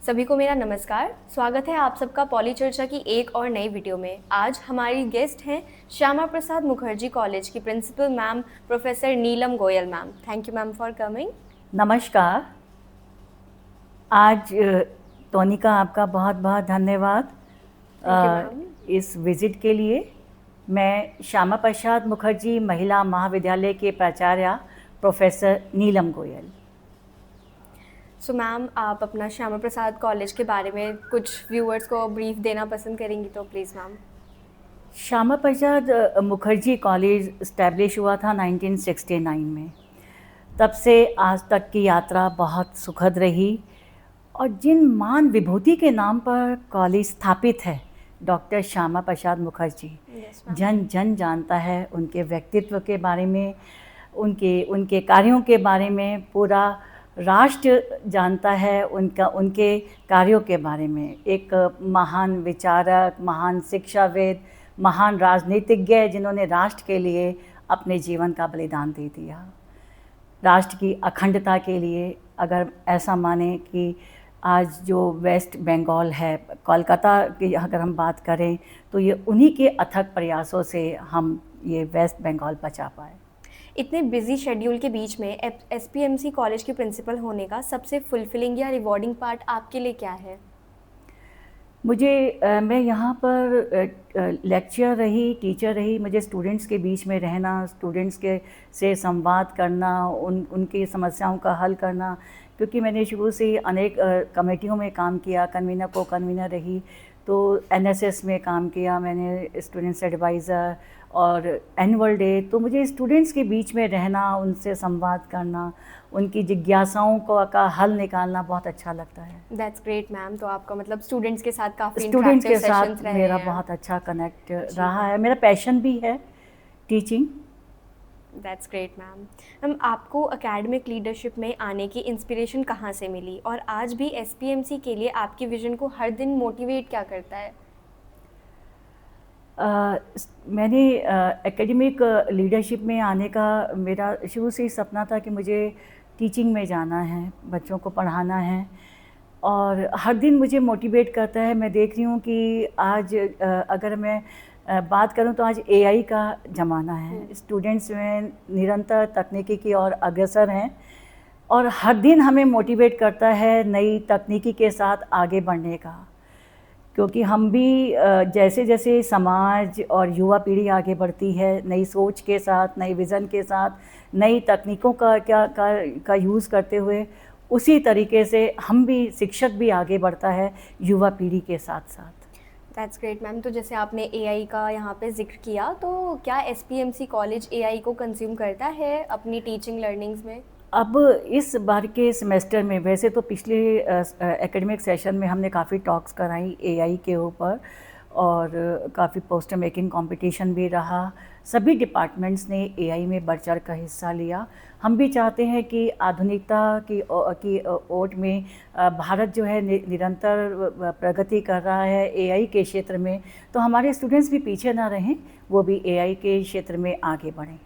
सभी को मेरा नमस्कार। स्वागत है आप सबका पॉली चर्चा की एक और नई वीडियो में। आज हमारी गेस्ट हैं श्यामा प्रसाद मुखर्जी कॉलेज की principal ma'am professor Neelam Goyal ma'am. Thank you ma'am for coming. नमस्कार। आज टोनिका आपका बहुत बहुत धन्यवाद थैंक यू मैम। इस विज़िट के लिए। मैं श्यामा प्रसाद मुखर्जी महिला महाविद्यालय के प्राचार्य professor Neelam Goyal. So ma'am, आप अपना श्यामा प्रसाद कॉलेज के बारे में कुछ व्यूअर्स को ब्रीफ देना पसंद करेंगी तो please ma'am. Shyama Prasad Mukherjee college establish हुआ था 1969 में। तब से आज तक की यात्रा बहुत सुखद रही और जिन मान विभूति के नाम पर कॉलेज स्थापित है, डॉक्टर श्यामा प्रसाद मुखर्जी, जन जन जानता है उनके व्यक्तित्व के बारे में, उनके कार्यों के बारे में। पूरा राष्ट्र जानता है उनके कार्यों के बारे में। एक महान विचारक, महान शिक्षाविद, महान राजनीतिज्ञ जिन्होंने राष्ट्र के लिए अपने जीवन का बलिदान दे दिया। राष्ट्र की अखंडता के लिए अगर ऐसा माने कि आज जो वेस्ट बंगाल है, कोलकाता की अगर हम बात करें तो ये उन्हीं के अथक प्रयासों से हम ये वेस्ट बंगाल बचा पाए। इतने बिजी शेड्यूल के बीच में एसपीएमसी कॉलेज के प्रिंसिपल होने का सबसे फुलफिलिंग या रिवॉर्डिंग पार्ट आपके लिए क्या है? मैं यहाँ पर लेक्चर रही, टीचर रही। मुझे स्टूडेंट्स के बीच में रहना, स्टूडेंट्स के से संवाद करना, उनकी समस्याओं का हल करना, क्योंकि मैंने शुरू से ही अनेक कमेटियों में काम किया, कन्वीनर रही। तो एनएसएस में काम किया मैंने, स्टूडेंट्स एडवाइज़र और एनुअल डे। तो मुझे स्टूडेंट्स के बीच में रहना, उनसे संवाद करना, उनकी जिज्ञासाओं का हल निकालना बहुत अच्छा लगता है। That's great ma'am. तो आपका मतलब स्टूडेंट्स के साथ काफ़ी स्टूडेंट्स के इंटरेक्टिव साथ सेशंस रहे मेरा हैं। बहुत अच्छा कनेक्ट रहा है। मेरा पैशन भी है teaching. That's great ma'am. Ma'am, आपको एकेडमिक लीडरशिप में आने की इंस्पिरेशन कहाँ से मिली और आज भी एसपीएमसी के लिए आपकी विजन को हर दिन मोटिवेट क्या करता है? मैंने एकेडमिक लीडरशिप में आने का मेरा शुरू से ही सपना था कि मुझे टीचिंग में जाना है, बच्चों को पढ़ाना है और हर दिन मुझे मोटिवेट करता है। मैं देख रही हूँ कि आज अगर मैं बात करूँ तो आज एआई का ज़माना है। स्टूडेंट्स में निरंतर तकनीकी की ओर अग्रसर हैं और हर दिन हमें मोटिवेट करता है नई तकनीकी के साथ आगे बढ़ने का, क्योंकि हम भी जैसे जैसे समाज और युवा पीढ़ी आगे बढ़ती है नई सोच के साथ, नई विज़न के साथ, नई तकनीकों का यूज़ करते हुए, उसी तरीके से हम भी, शिक्षक भी आगे बढ़ता है युवा पीढ़ी के साथ साथ। That's great ma'am. तो जैसे आपने एआई का यहाँ पे जिक्र किया, तो क्या एसपीएमसी कॉलेज एआई को कंज्यूम करता है अपनी टीचिंग लर्निंग्स में? अब इस बार के सेमेस्टर में, वैसे तो पिछले एकेडमिक सेशन में हमने काफ़ी टॉक्स कराई एआई के ऊपर और काफ़ी पोस्टर मेकिंग कंपटीशन भी रहा। सभी डिपार्टमेंट्स ने एआई में बढ़ चढ़ का हिस्सा लिया। हम भी चाहते हैं कि आधुनिकता की ओट में भारत जो है निरंतर प्रगति कर रहा है एआई के क्षेत्र में, तो हमारे स्टूडेंट्स भी पीछे ना रहें, वो भी एआई के क्षेत्र में आगे बढ़ें।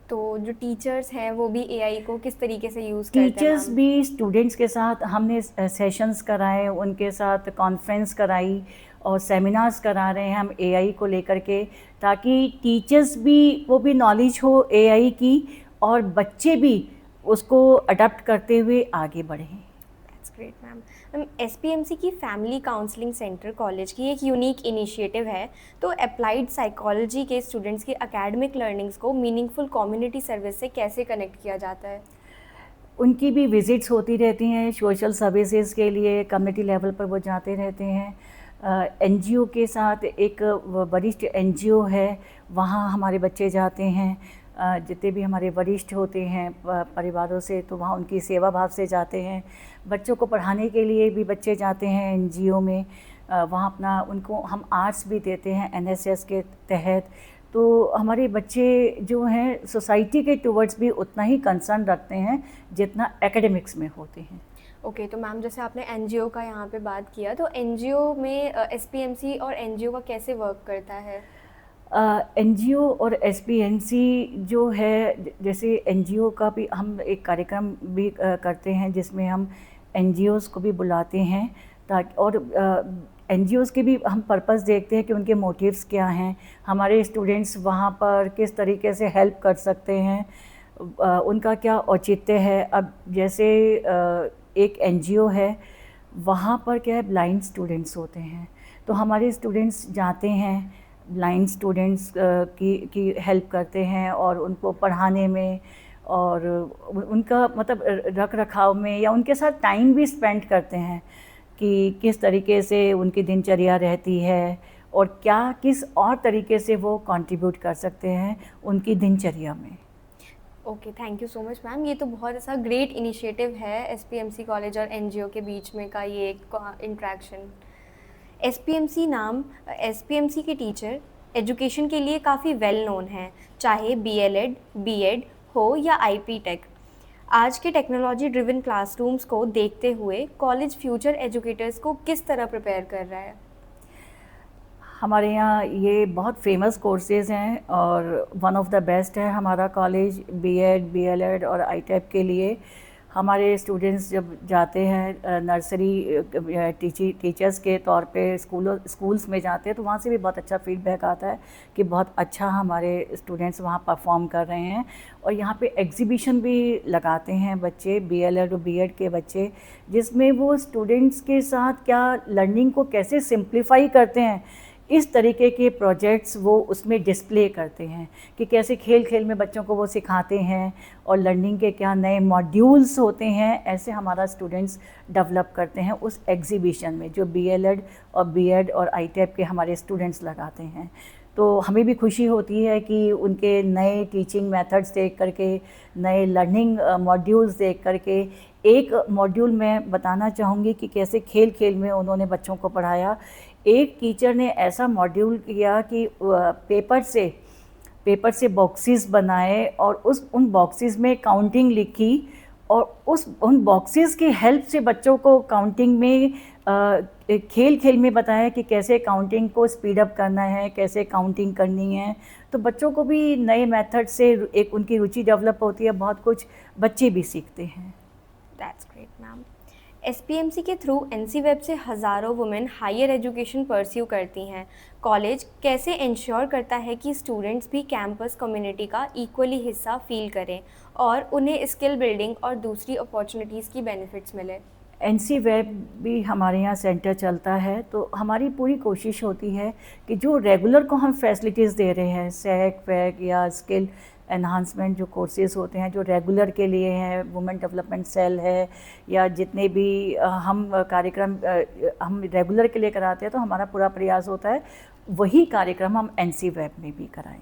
तो जो टीचर्स हैं वो भी एआई को किस तरीके से यूज़ करते हैं? टीचर्स भी स्टूडेंट्स के साथ हमने सेशंस कराए, उनके साथ कॉन्फ्रेंस कराई और सेमिनार्स करा रहे हैं हम एआई को लेकर के, ताकि टीचर्स भी वो भी नॉलेज हो एआई की और बच्चे भी उसको अडॉप्ट करते हुए आगे बढ़ें। That's great ma'am. मैम, एसपीएमसी की फैमिली काउंसलिंग सेंटर कॉलेज की एक यूनिक इनिशिएटिव है। तो अप्लाइड साइकोलॉजी के स्टूडेंट्स की एकेडमिक लर्निंग्स को मीनिंगफुल कम्युनिटी सर्विस से कैसे कनेक्ट किया जाता है? उनकी भी विज़िट्स होती रहती हैं सोशल सर्विसेज के लिए, कम्युनिटी लेवल पर वो जाते रहते हैं। एनजीओ के साथ, एक वरिष्ठ एनजीओ है, वहाँ हमारे बच्चे जाते हैं। जितने भी हमारे वरिष्ठ होते हैं परिवारों से, तो वहाँ उनकी सेवा भाव से जाते हैं। बच्चों को पढ़ाने के लिए भी बच्चे जाते हैं एनजीओ में। वहाँ अपना उनको हम आर्ट्स भी देते हैं एनएसएस के तहत। तो हमारे बच्चे जो हैं सोसाइटी के टुवर्ड्स भी उतना ही कंसर्न रखते हैं जितना एकेडमिक्स में होते हैं। ओके, तो मैम जैसे आपने एनजीओ का यहाँ पे बात किया, तो एनजीओ में एसपीएमसी और एनजीओ का कैसे वर्क करता है? एनजीओ और एसपीएमसी जो है, जैसे एनजीओ का भी हम एक कार्यक्रम भी करते हैं जिसमें हम एनजीओज़ को भी बुलाते हैं, ताकि और एनजीओज़ के भी हम पर्पस देखते हैं कि उनके मोटिव्स क्या हैं, हमारे स्टूडेंट्स वहाँ पर किस तरीके से हेल्प कर सकते हैं, उनका क्या औचित्य है। अब जैसे एक एनजीओ है, वहाँ पर क्या है, ब्लाइंड स्टूडेंट्स होते हैं, तो हमारे स्टूडेंट्स जाते हैं, ब्लाइंड स्टूडेंट्स की हेल्प करते हैं और उनको पढ़ाने में और उनका मतलब रख रखाव में, या उनके साथ टाइम भी स्पेंड करते हैं कि किस तरीके से उनकी दिनचर्या रहती है और क्या किस और तरीके से वो कंट्रीब्यूट कर सकते हैं उनकी दिनचर्या में। Okay, thank you so much ma'am. ये तो बहुत ऐसा ग्रेट इनिशिएटिव है एसपीएमसी कॉलेज और एनजीओ के बीच में का ये एक इंट्रैक्शन। एसपीएमसी के टीचर एजुकेशन के लिए काफ़ी वेल नोन हैं, चाहे बीएलएड, बीएड हो या आईपी टेक। आज के टेक्नोलॉजी ड्रिवन क्लासरूम्स को देखते हुए कॉलेज फ्यूचर एजुकेटर्स को किस तरह प्रिपेयर कर रहा है? हमारे यहाँ ये बहुत फेमस कोर्सेज़ हैं और वन ऑफ द बेस्ट है हमारा कॉलेज बीएड, बीएलएड और आईटेप के लिए। हमारे स्टूडेंट्स जब जाते हैं नर्सरी टीचर्स के तौर पे स्कूल्स में जाते हैं, तो वहाँ से भी बहुत अच्छा फीडबैक आता है कि बहुत अच्छा हमारे स्टूडेंट्स वहाँ परफॉर्म कर रहे हैं। और यहाँ पे एग्जीबिशन भी लगाते हैं बच्चे, बीएलएड और बीएड के बच्चे, जिसमें वो स्टूडेंट्स के साथ क्या लर्निंग को कैसे सिंप्लीफाई करते हैं, इस तरीके के प्रोजेक्ट्स वो उसमें डिस्प्ले करते हैं कि कैसे खेल खेल में बच्चों को वो सिखाते हैं और लर्निंग के क्या नए मॉड्यूल्स होते हैं, ऐसे हमारा स्टूडेंट्स डेवलप करते हैं उस एग्जीबिशन में, जो बीएलएड और बीएड और आईटेप के हमारे स्टूडेंट्स लगाते हैं। तो हमें भी खुशी होती है कि उनके नए टीचिंग मेथड्स देख करके, नए लर्निंग मॉड्यूल्स देख करके। एक मॉड्यूल मैं बताना चाहूँगी कि कैसे खेल खेल में उन्होंने बच्चों को पढ़ाया। एक टीचर ने ऐसा मॉड्यूल किया कि पेपर से बॉक्सेस बनाए और उन बॉक्सेस में काउंटिंग लिखी और उन बॉक्सेस की हेल्प से बच्चों को काउंटिंग में खेल खेल में बताया कि कैसे काउंटिंग को स्पीड अप करना है, कैसे काउंटिंग करनी है। तो बच्चों को भी नए मेथड से एक उनकी रुचि डेवलप होती है, बहुत कुछ बच्चे भी सीखते हैं। That's great ma'am. एसपीएमसी के थ्रू एनसी वेब से हज़ारों वुमेन हायर एजुकेशन परस्यू करती हैं। कॉलेज कैसे इंश्योर करता है कि स्टूडेंट्स भी कैंपस कम्युनिटी का इक्वली हिस्सा फील करें और उन्हें स्किल बिल्डिंग और दूसरी अपॉर्चुनिटीज़ की बेनिफिट्स मिले? एनसी वेब भी हमारे यहाँ सेंटर चलता है, तो हमारी पूरी कोशिश होती है कि जो रेगुलर को हम फैसिलिटीज़ दे रहे हैं, सैक वैक या स्किल एनहांसमेंट जो कोर्सेज़ होते हैं जो रेगुलर के लिए हैं, वुमेन डेवलपमेंट सेल है या जितने भी हम कार्यक्रम हम रेगुलर के लिए कराते हैं, तो हमारा पूरा प्रयास होता है वही कार्यक्रम हम एनसी वेब में भी कराएं।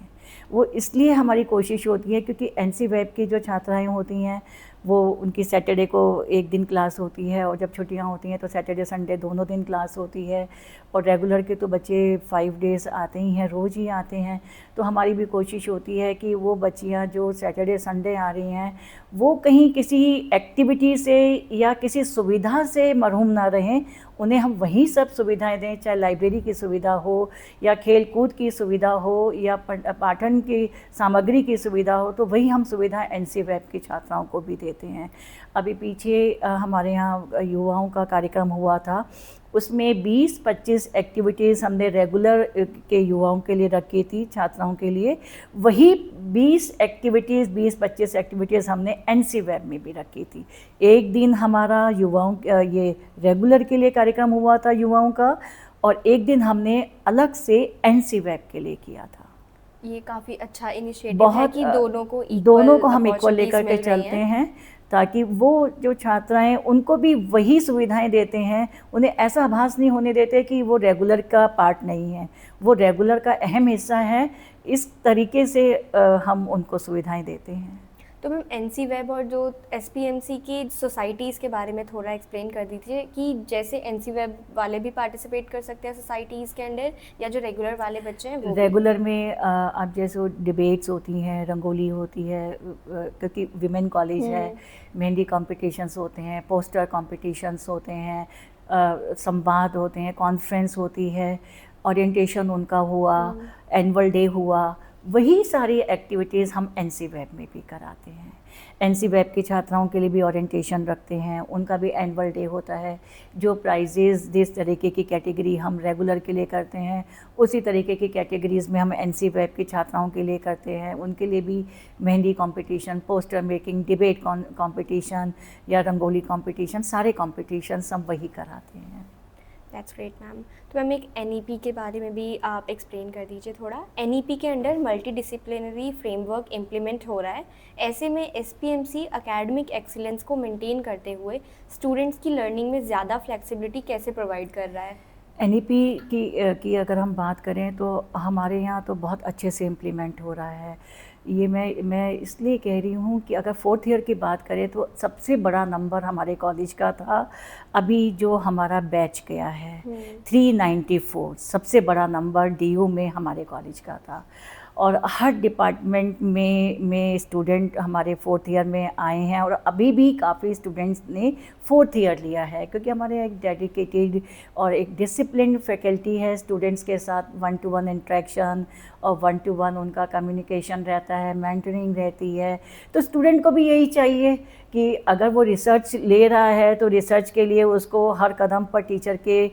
वो इसलिए हमारी कोशिश होती है क्योंकि एनसी वेब की जो छात्राएं होती हैं वो उनकी सैटरडे को एक दिन क्लास होती है और जब छुट्टियां होती हैं तो सैटरडे संडे दोनों दिन क्लास होती है, और रेगुलर के तो बच्चे 5 डेज़ आते ही हैं, रोज़ ही आते हैं। तो हमारी भी कोशिश होती है कि वो बच्चियां जो सैटरडे संडे आ रही हैं वो कहीं किसी एक्टिविटी से या किसी सुविधा से महरूम ना रहें, उन्हें हम वही सब सुविधाएं दें, चाहे लाइब्रेरी की सुविधा हो या खेल कूद की सुविधा हो या पाठन की सामग्री की सुविधा हो, तो वही हम सुविधा एनसी वेब की छात्राओं को भी देते हैं। अभी पीछे हमारे यहाँ युवाओं का कार्यक्रम हुआ था, उसमें 20-25 एक्टिविटीज़ हमने रेगुलर के युवाओं के लिए रखी थी, छात्राओं के लिए। वही 20-25 एक्टिविटीज़ हमने एनसी वेब में भी रखी थी। एक दिन हमारा युवाओं ये रेगुलर के लिए कार्यक्रम हुआ था युवाओं का, और एक दिन हमने अलग से एनसी वेब के लिए किया था। ये काफ़ी अच्छा इनिशिएटिव है कि दोनों को हम इक्वल लेकर के चलते हैं, ताकि वो जो छात्राएं उनको भी वही सुविधाएं देते हैं, उन्हें ऐसा आभास नहीं होने देते कि वो रेगुलर का पार्ट नहीं है, वो रेगुलर का अहम हिस्सा है। इस तरीके से हम उनको सुविधाएं देते हैं। तो मैम एनसी वेब और जो एसपीएमसी की सोसाइटीज़ के बारे में थोड़ा एक्सप्लेन कर दीजिए कि जैसे एनसी वेब वाले भी पार्टिसिपेट कर सकते हैं सोसाइटीज़ के अंदर, या जो रेगुलर वाले बच्चे हैं वो? रेगुलर में अब जैसे डिबेट्स होती हैं, रंगोली होती है, क्योंकि विमेन कॉलेज है, मेहंदी कॉम्पिटिशन्स होते हैं, पोस्टर कॉम्पिटिशन्स होते हैं, संवाद होते हैं, कॉन्फ्रेंस होती है, ओरिएंटेशन उनका हुआ, एनुअल डे हुआ, वही सारी एक्टिविटीज़ हम एनसी वेब में भी कराते हैं। एनसी वेब की छात्राओं के लिए भी ओरिएंटेशन रखते हैं, उनका भी एनुअल डे होता है। जो प्राइजेज़ जिस तरीके की कैटेगरी हम रेगुलर के लिए करते हैं, उसी तरीके की कैटेगरीज़ में हम एनसी वेब की छात्राओं के लिए करते हैं। उनके लिए भी mehndi competition, poster making, debate competition या रंगोली कंपटीशन, सारे कॉम्पिटिशन्स हम वही कराते हैं। That's great ma'am. तो मैम एक एनईपी के बारे में भी आप एक्सप्लेन कर दीजिए थोड़ा। एनईपी के under multi disciplinary framework implement हो रहा है, ऐसे में एसपीएमसी एकेडमिक एक्सीलेंस को मेंटेन करते हुए स्टूडेंट्स की लर्निंग में ज़्यादा फ्लेक्सिबिलिटी कैसे प्रोवाइड कर रहा है? एनईपी की अगर हम बात करें तो हमारे यहाँ तो बहुत अच्छे से इम्प्लीमेंट हो रहा है। ये मैं इसलिए कह रही हूँ कि अगर 4th ईयर की बात करें तो सबसे बड़ा नंबर हमारे कॉलेज का था, अभी जो हमारा बैच गया है 394, सबसे बड़ा नंबर डीयू में हमारे कॉलेज का था। और हर डिपार्टमेंट में स्टूडेंट हमारे 4th ईयर में आए हैं, और अभी भी काफ़ी स्टूडेंट्स ने 4th ईयर लिया है, क्योंकि हमारे एक डेडिकेटेड और एक डिसिप्लिन फैकल्टी है। स्टूडेंट्स के साथ 1-to-1 इंटरेक्शन और 1-to-1 उनका कम्युनिकेशन रहता है, मेंटरिंग रहती है। तो स्टूडेंट को भी यही चाहिए कि अगर वो रिसर्च ले रहा है तो रिसर्च के लिए उसको हर कदम पर टीचर के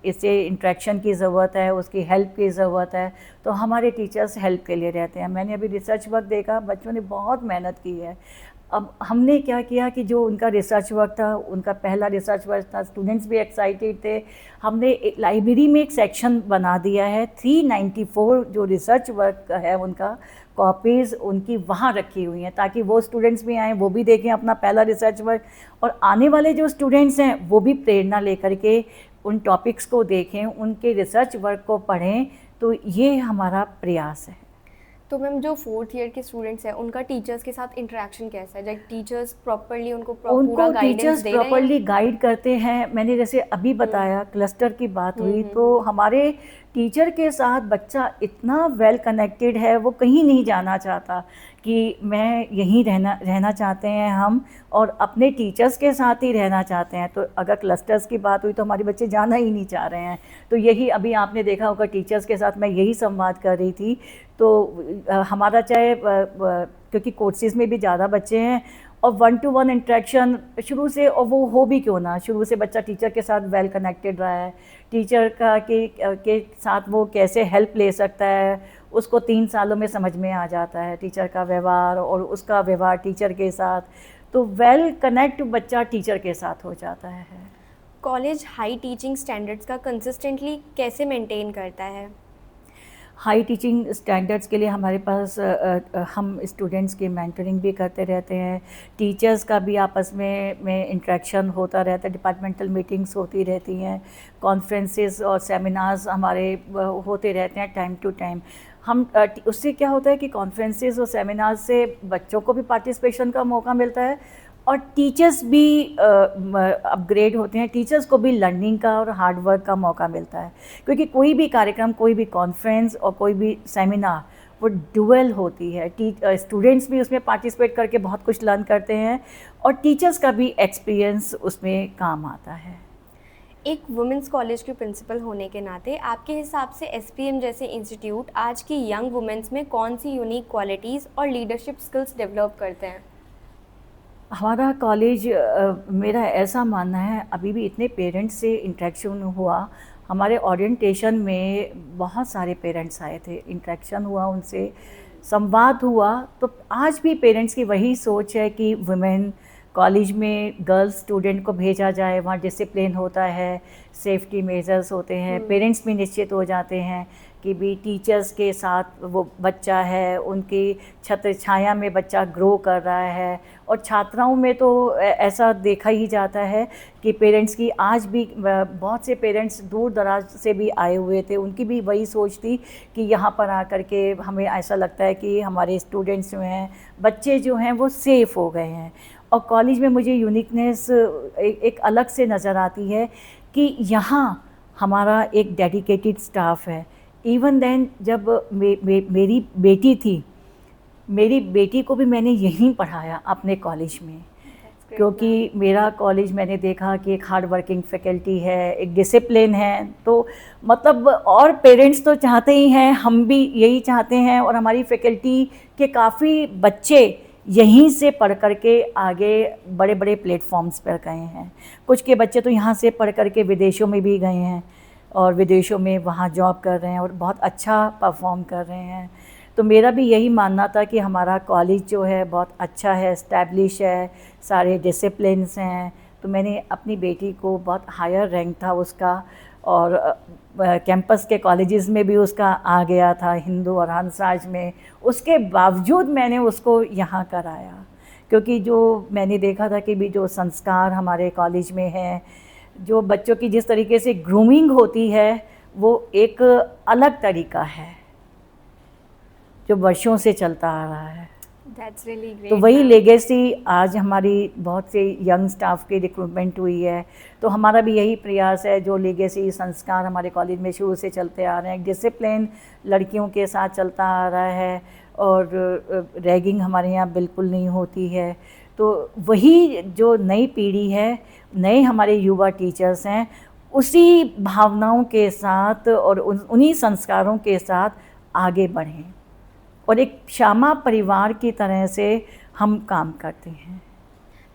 इससे इंटरेक्शन की ज़रूरत है, उसकी हेल्प की ज़रूरत है। तो हमारे टीचर्स हेल्प के लिए रहते हैं। मैंने अभी रिसर्च वर्क देखा, बच्चों ने बहुत मेहनत की है। अब हमने क्या किया कि जो उनका रिसर्च वर्क था, उनका पहला रिसर्च वर्क था, स्टूडेंट्स भी एक्साइटेड थे। हमने लाइब्रेरी में एक सेक्शन बना दिया है, 394 जो रिसर्च वर्क है उनका कॉपीज़ उनकी वहाँ रखी हुई हैं, ताकि वो स्टूडेंट्स भी आएँ, वो भी देखें अपना पहला रिसर्च वर्क, और आने वाले जो स्टूडेंट्स हैं वो भी प्रेरणा लेकर के उन टॉपिक्स को देखें, उनके रिसर्च वर्क को पढ़ें। तो ये हमारा प्रयास है। तो मैम जो 4th ईयर के स्टूडेंट्स हैं उनका टीचर्स के साथ इंटरेक्शन कैसा है? लाइक टीचर्स प्रॉपर्ली उनको पूरा गाइडेंस टीचर्स दे रहे हैं? प्रॉपर्ली गाइड करते हैं। मैंने जैसे अभी बताया क्लस्टर की बात हुई, तो हमारे टीचर के साथ बच्चा इतना वेल कनेक्टेड है, वो कहीं नहीं जाना चाहता कि मैं यहीं रहना चाहते हैं हम, और अपने टीचर्स के साथ ही रहना चाहते हैं। तो अगर क्लस्टर्स की बात हुई तो हमारे बच्चे जाना ही नहीं चाह रहे हैं। तो यही अभी आपने देखा होगा, टीचर्स के साथ मैं यही संवाद कर रही थी। तो हमारा चाहे क्योंकि कोर्सेज़ में भी ज़्यादा बच्चे हैं, और 1-to-1 इंटरेक्शन शुरू से, और वो हो भी क्यों ना, शुरू से बच्चा टीचर के साथ वेल कनेक्टेड रहा है। टीचर के साथ वो कैसे हेल्प ले सकता है, उसको 3 सालों में समझ में आ जाता है, टीचर का व्यवहार और उसका व्यवहार टीचर के साथ। तो वेल कनेक्ट बच्चा टीचर के साथ हो जाता है। कॉलेज हाई टीचिंग स्टैंडर्ड्स का कंसिस्टेंटली कैसे मेंटेन करता है? हाई टीचिंग स्टैंडर्ड्स के लिए हमारे पास हम स्टूडेंट्स की मेंटरिंग भी करते रहते हैं। टीचर्स का भी आपस में इंटरेक्शन होता रहता है, डिपार्टमेंटल मीटिंग्स होती रहती हैं, कॉन्फ्रेंसेस और सेमिनार्स हमारे होते रहते हैं टाइम टू टाइम। हम उससे क्या होता है कि कॉन्फ्रेंसेस और सेमिनार्स से बच्चों को भी पार्टिसिपेशन का मौका मिलता है, और टीचर्स भी अपग्रेड होते हैं, टीचर्स को भी लर्निंग का और हार्ड वर्क का मौका मिलता है। क्योंकि कोई भी कार्यक्रम, कोई भी कॉन्फ्रेंस और कोई भी सेमिनार वो ड्यूअल होती है। स्टूडेंट्स भी उसमें पार्टिसिपेट करके बहुत कुछ लर्न करते हैं, और टीचर्स का भी एक्सपीरियंस उसमें काम आता है। एक वुमेंस कॉलेज के प्रिंसिपल होने के नाते आपके हिसाब से एसपीएम जैसे इंस्टीट्यूट आज की यंग वुमेन्स में कौन सी यूनिक क्वालिटीज़ और लीडरशिप स्किल्स डेवलप करते हैं? हमारा कॉलेज, मेरा ऐसा मानना है, अभी भी इतने पेरेंट्स से इंटरेक्शन हुआ। हमारे ओरिएंटेशन में बहुत सारे पेरेंट्स आए थे, इंटरेक्शन हुआ उनसे, संवाद हुआ। तो आज भी पेरेंट्स की वही सोच है कि वुमेन कॉलेज में गर्ल्स स्टूडेंट को भेजा जाए, वहाँ डिसिप्लिन होता है, सेफ्टी मेजर्स होते हैं, पेरेंट्स भी निश्चित हो जाते हैं कि भी टीचर्स के साथ वो बच्चा है, उनकी छत्र छाया में बच्चा ग्रो कर रहा है। और छात्राओं में तो ऐसा देखा ही जाता है कि पेरेंट्स की आज भी बहुत से पेरेंट्स दूर दराज से भी आए हुए थे, उनकी भी वही सोच थी कि यहाँ पर आकर के हमें ऐसा लगता है कि हमारे स्टूडेंट्स जो हैं, बच्चे जो हैं, वो सेफ़ हो गए हैं। और कॉलेज में मुझे यूनिकनेस एक अलग से नज़र आती है कि यहाँ हमारा एक डेडिकेटेड स्टाफ है। इवन देन जब मेरी बेटी थी, मेरी बेटी को भी मैंने यहीं पढ़ाया अपने कॉलेज में। क्योंकि मेरा कॉलेज मैंने देखा कि एक हार्ड वर्किंग फैकल्टी है, एक डिसिप्लिन है, तो मतलब और पेरेंट्स तो चाहते ही हैं, हम भी यही चाहते हैं, और हमारी फैकल्टी के काफ़ी बच्चे यहीं से पढ़ कर के आगे बड़े बड़े प्लेटफॉर्म्स पर गए हैं। कुछ के बच्चे तो यहाँ से पढ़ कर के विदेशों में भी गए हैं और विदेशों में वहाँ जॉब कर रहे हैं और बहुत अच्छा परफॉर्म कर रहे हैं। तो मेरा भी यही मानना था कि हमारा कॉलेज जो है बहुत अच्छा है, इस्टेब्लिश है, सारे डिसिप्लिन्स हैं। तो मैंने अपनी बेटी को, बहुत हायर रैंक था उसका, और कैंपस के कॉलेजेस में भी उसका आ गया था, हिंदू और हंसराज में, उसके बावजूद मैंने उसको यहाँ कराया, क्योंकि जो मैंने देखा था कि भी जो संस्कार हमारे कॉलेज में हैं, जो बच्चों की जिस तरीके से ग्रूमिंग होती है, वो एक अलग तरीका है जो वर्षों से चलता आ रहा है। That's really great, तो वही ma'am. लेगेसी आज हमारी बहुत से यंग स्टाफ की रिक्रूटमेंट हुई है। तो हमारा भी यही प्रयास है, जो लेगेसी संस्कार हमारे कॉलेज में शुरू से चलते आ रहे हैं, डिसिप्लिन लड़कियों के साथ चलता आ रहा है, और रैगिंग हमारे यहाँ बिल्कुल नहीं होती है। तो वही जो नई पीढ़ी है, नए हमारे युवा टीचर्स हैं, उसी भावनाओं के साथ और उन्हीं संस्कारों के साथ आगे बढ़ें, और एक श्यामा परिवार की तरह से हम काम करते हैं।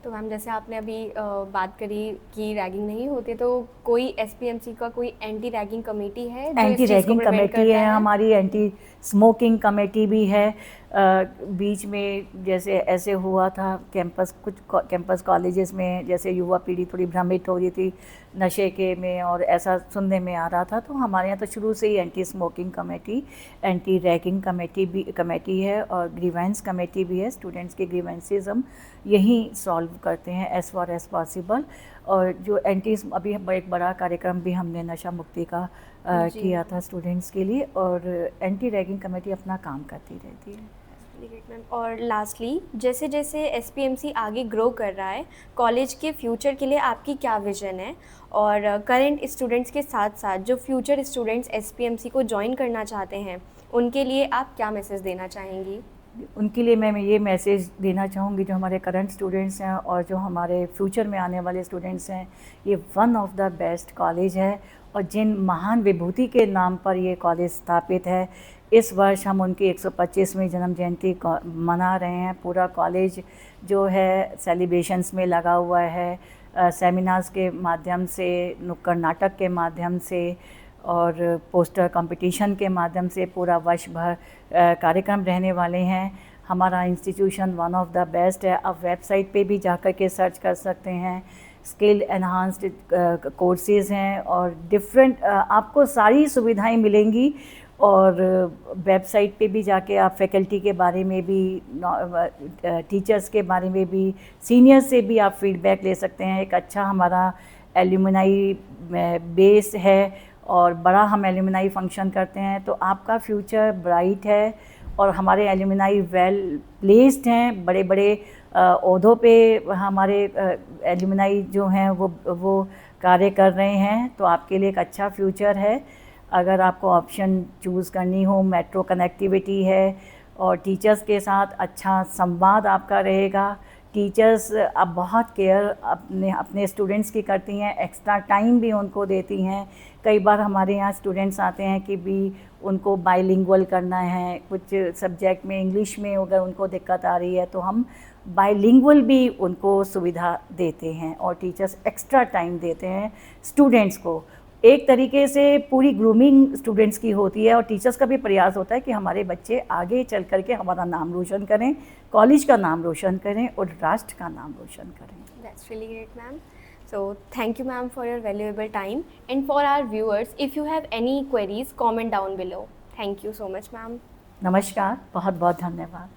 तो मैम, जैसे आपने अभी बात करी कि रैगिंग नहीं होती, तो कोई एसपीएमसी का कोई एंटी रैगिंग कमेटी है जो एंटी इस चीज़ को रैगिंग प्रिवेंट कमेटी करता है है? हमारी, एंटी स्मोकिंग कमेटी भी है। बीच में जैसे ऐसे हुआ था कुछ कैंपस कॉलेजेस में, जैसे युवा पीढ़ी थोड़ी भ्रमित हो रही थी नशे के में, और ऐसा सुनने में आ रहा था, तो हमारे यहाँ तो शुरू से ही anti smoking committee, anti ragging committee है, और ग्रीवेंस कमेटी भी है। स्टूडेंट्स के ग्रीवेंसेस हम यहीं सॉल्व करते हैं एज़ फार एज़ पॉसिबल। और जो अभी एक बड़ा कार्यक्रम भी हमने नशा मुक्ति का किया था स्टूडेंट्स के लिए, और एंटी रैगिंग कमेटी अपना काम करती रहती है। और लास्टली, जैसे जैसे एसपीएमसी आगे ग्रो कर रहा है, कॉलेज के फ्यूचर के लिए आपकी क्या विज़न है? और करंट स्टूडेंट्स के साथ साथ जो फ्यूचर स्टूडेंट्स एसपीएमसी को ज्वाइन करना चाहते हैं, उनके लिए आप क्या मैसेज देना चाहेंगी? उनके लिए मैं ये मैसेज देना चाहूँगी, जो हमारे करंट स्टूडेंट्स हैं और जो हमारे फ्यूचर में आने वाले स्टूडेंट्स हैं, ये one of the best college है, और जिन महान विभूति के नाम पर ये कॉलेज स्थापित है, इस वर्ष हम उनकी 125वीं जन्म जयंती मना रहे हैं। पूरा कॉलेज जो है सेलिब्रेशंस में लगा हुआ है, सेमिनार्स के माध्यम से, नुक्कड़ नाटक के माध्यम से, और पोस्टर कंपटीशन के माध्यम से पूरा वर्ष भर कार्यक्रम रहने वाले हैं। हमारा institution one of the best है। आप वेबसाइट पे भी जाकर के सर्च कर सकते हैं। स्किल एनहांस्ड कोर्सेज़ हैं, और डिफरेंट आपको सारी सुविधाएं मिलेंगी। और वेबसाइट पे भी जाके आप फैकल्टी के बारे में भी, टीचर्स के बारे में भी, सीनियर्स से भी आप फीडबैक ले सकते हैं। एक अच्छा हमारा एल्यूमिनाई बेस है, और बड़ा हम एल्यूमिनाई फंक्शन करते हैं, तो आपका फ्यूचर ब्राइट है। और हमारे एल्यूमिनाई वेल प्लेस्ड हैं, बड़े बड़े ओहदों पे हमारे एल्यूमिनाई जो हैं वो कार्य कर रहे हैं। तो आपके लिए एक अच्छा फ्यूचर है। अगर आपको ऑप्शन चूज़ करनी हो, मेट्रो कनेक्टिविटी है, और टीचर्स के साथ अच्छा संवाद आपका रहेगा। टीचर्स अब बहुत केयर अपने स्टूडेंट्स की करती हैं, एक्स्ट्रा टाइम भी उनको देती हैं। कई बार हमारे यहाँ स्टूडेंट्स आते हैं कि भी उनको बाइलिंगुअल करना है, कुछ सब्जेक्ट में इंग्लिश में अगर उनको दिक्कत आ रही है, तो हम बाइलिंगुअल भी उनको सुविधा देते हैं, और टीचर्स एक्स्ट्रा टाइम देते हैं स्टूडेंट्स को। एक तरीके से पूरी ग्रूमिंग स्टूडेंट्स की होती है, और टीचर्स का भी प्रयास होता है कि हमारे बच्चे आगे चल कर के हमारा नाम रोशन करें, कॉलेज का नाम रोशन करें, और राष्ट्र का नाम रोशन करें। That's really great, ma'am. So thank you, ma'am, for your valuable time. And for our viewers, if you have any queries, comment down below. Thank you so much, ma'am. नमस्कार, बहुत बहुत धन्यवाद।